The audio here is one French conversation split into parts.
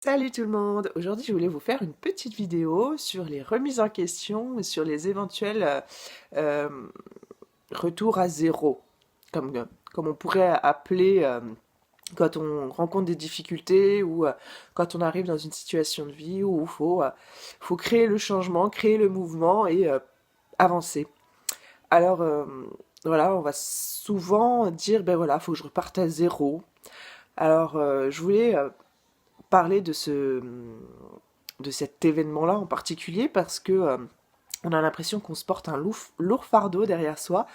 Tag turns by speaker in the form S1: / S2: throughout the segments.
S1: Salut tout le monde! Aujourd'hui, je voulais vous faire une petite vidéo sur les remises en question et sur les éventuels euh, retours à zéro, comme on pourrait appeler quand on rencontre des difficultés ou quand on arrive dans une situation de vie où il faut créer le changement, créer le mouvement et avancer. Alors, voilà, on va souvent dire, ben voilà, faut que je reparte à zéro. Alors, je voulais parler de cet événement-là en particulier parce que on a l'impression qu'on se porte un lourd fardeau derrière soi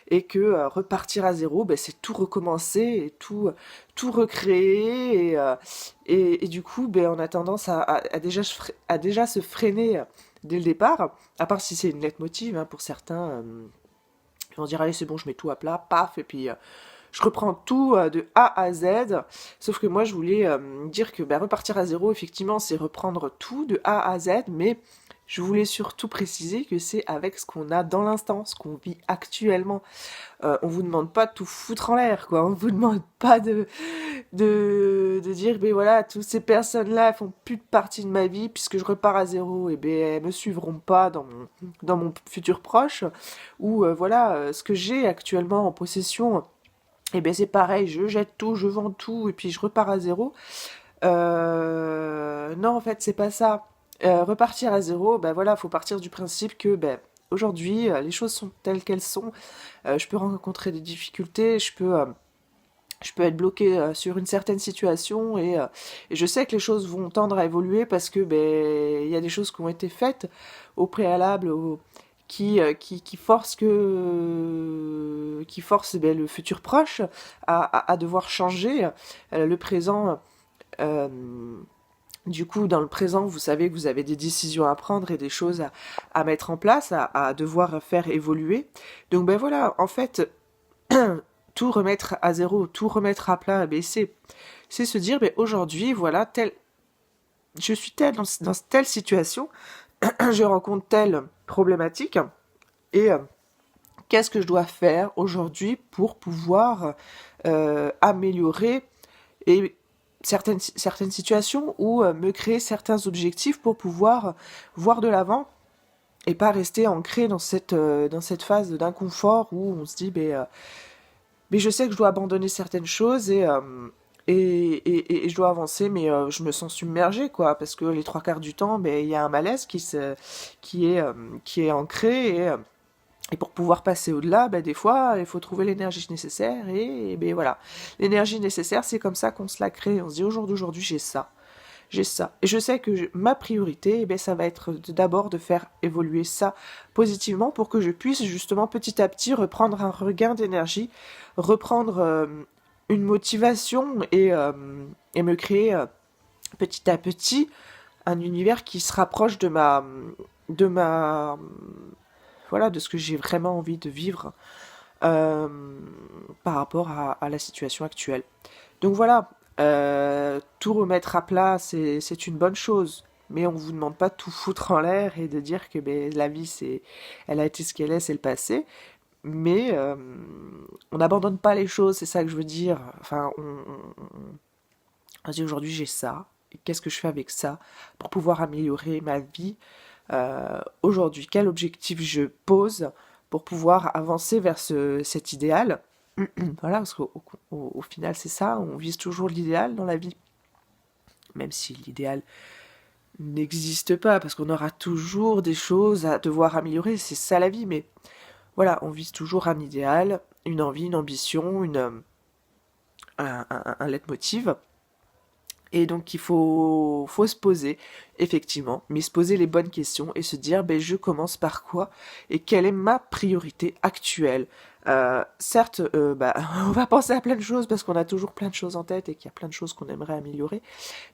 S1: et que repartir à zéro, ben, c'est tout recommencer et tout recréer et du coup, ben, on a tendance à déjà se freiner dès le départ, à part si c'est une leitmotiv, hein, pour certains. Ils vont dire allez c'est bon, je mets tout à plat, paf, et puis je reprends tout de A à Z. Sauf que moi je voulais dire que repartir à zéro, effectivement, c'est reprendre tout de A à Z, mais je voulais surtout préciser que c'est avec ce qu'on a dans l'instant, ce qu'on vit actuellement. On vous demande pas de tout foutre en l'air, quoi. On vous demande pas de dire, ben voilà, toutes ces personnes-là font plus de partie de ma vie puisque je repars à zéro, et ben elles me suivront pas dans mon futur proche. Ou voilà, ce que j'ai actuellement en possession, et ben c'est pareil, je jette tout, je vends tout, et puis je repars à zéro. Non, en fait, c'est pas ça. Repartir à zéro, ben voilà, faut partir du principe que aujourd'hui, les choses sont telles qu'elles sont. Je peux rencontrer des difficultés, je peux être bloqué sur une certaine situation et je sais que les choses vont tendre à évoluer parce que il y a des choses qui ont été faites au préalable qui forcent le futur proche à devoir changer le présent. euh, du coup, dans le présent, vous savez que vous avez des décisions à prendre et des choses à mettre en place, à devoir faire évoluer. Donc ben voilà, en fait, tout remettre à zéro, tout remettre à plat, c'est se dire, aujourd'hui, voilà, je suis dans telle situation, je rencontre telle problématique, et qu'est-ce que je dois faire aujourd'hui pour pouvoir améliorer et certaines situations ou me créer certains objectifs pour pouvoir voir de l'avant et pas rester ancré dans cette phase d'inconfort où on se dit, mais je sais que je dois abandonner certaines choses et je dois avancer, mais je me sens submergée, quoi, parce que les trois quarts du temps, il y a un malaise qui est ancré et pour pouvoir passer au-delà, des fois, il faut trouver l'énergie nécessaire et voilà. L'énergie nécessaire, c'est comme ça qu'on se la crée. On se dit au jour d'aujourd'hui, j'ai ça. J'ai ça. Et je sais que ma priorité, ça va être d'abord de faire évoluer ça positivement pour que je puisse justement petit à petit reprendre un regain d'énergie, reprendre une motivation et me créer petit à petit un univers qui se rapproche de ma, voilà, de ce que j'ai vraiment envie de vivre euh, par rapport à la situation actuelle. Donc voilà, tout remettre à plat, c'est une bonne chose. Mais on vous demande pas de tout foutre en l'air et de dire que la vie, elle a été ce qu'elle est, c'est le passé. Mais on n'abandonne pas les choses, c'est ça que je veux dire. Enfin, on se dit aujourd'hui j'ai ça. Et qu'est-ce que je fais avec ça pour pouvoir améliorer ma vie aujourd'hui? Quel objectif je pose pour pouvoir avancer vers cet idéal? Voilà, parce au final, c'est ça, on vise toujours l'idéal dans la vie, même si l'idéal n'existe pas, parce qu'on aura toujours des choses à devoir améliorer, c'est ça la vie, mais voilà, on vise toujours un idéal, une envie, une ambition, un leitmotiv, et donc faut se poser, effectivement, mais se poser les bonnes questions et se dire, je commence par quoi et quelle est ma priorité actuelle. Certes, on va penser à plein de choses parce qu'on a toujours plein de choses en tête et qu'il y a plein de choses qu'on aimerait améliorer.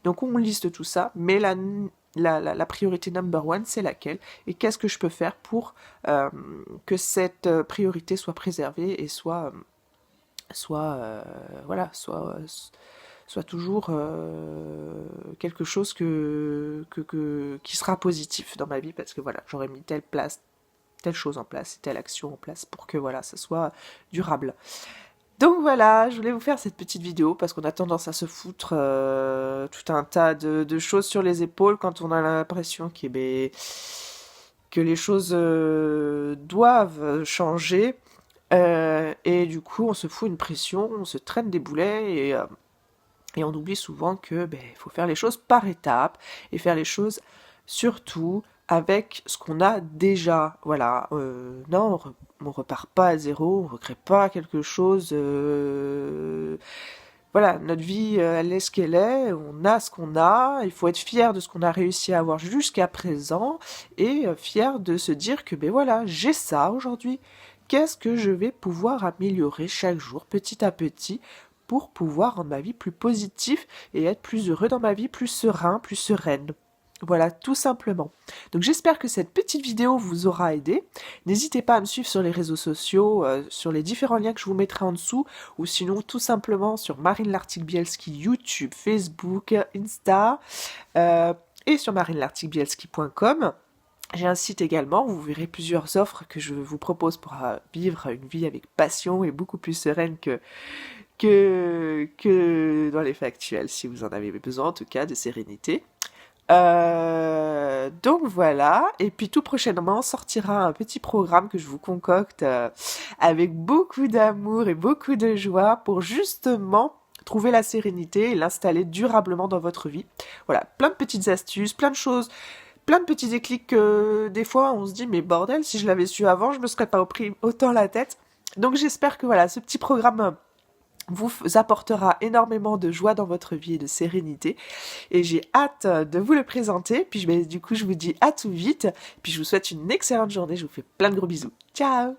S1: Donc on liste tout ça, mais la priorité number one, c'est laquelle? Et qu'est-ce que je peux faire pour que cette priorité soit préservée et voilà, soit toujours quelque chose qui sera positif dans ma vie parce que voilà, j'aurais mis telle chose en place, telle action en place pour que voilà, ça soit durable. Donc voilà, je voulais vous faire cette petite vidéo parce qu'on a tendance à se foutre tout un tas de choses sur les épaules quand on a l'impression que les choses doivent changer. Et du coup, on se fout une pression, on se traîne des boulets et on oublie souvent que il faut faire les choses par étapes et faire les choses surtout avec ce qu'on a déjà. Voilà, non, on repart pas à zéro, on recrée pas quelque chose. Voilà, notre vie, elle est ce qu'elle est, on a ce qu'on a, il faut être fier de ce qu'on a réussi à avoir jusqu'à présent et fier de se dire que voilà, j'ai ça aujourd'hui. Qu'est-ce que je vais pouvoir améliorer chaque jour, petit à petit, pour pouvoir rendre ma vie plus positive et être plus heureux dans ma vie, plus serein, plus sereine. Voilà, tout simplement. Donc j'espère que cette petite vidéo vous aura aidé. N'hésitez pas à me suivre sur les réseaux sociaux, sur les différents liens que je vous mettrai en dessous, ou sinon tout simplement sur Marine Lartigue-Bielski, YouTube, Facebook, Insta, et sur marinelartigue-bielski.com. J'ai un site également, où vous verrez plusieurs offres que je vous propose pour vivre une vie avec passion et beaucoup plus sereine que dans les faits actuels, si vous en avez besoin en tout cas de sérénité. Donc voilà, et puis tout prochainement sortira un petit programme que je vous concocte avec beaucoup d'amour et beaucoup de joie pour justement trouver la sérénité et l'installer durablement dans votre vie. Voilà, plein de petites astuces, plein de choses, plein de petits déclics que des fois on se dit mais bordel, si je l'avais su avant, je me serais pas pris autant la tête. Donc j'espère que voilà, ce petit programme vous apportera énormément de joie dans votre vie et de sérénité. Et j'ai hâte de vous le présenter. Puis du coup, je vous dis à tout vite. Puis je vous souhaite une excellente journée. Je vous fais plein de gros bisous. Ciao!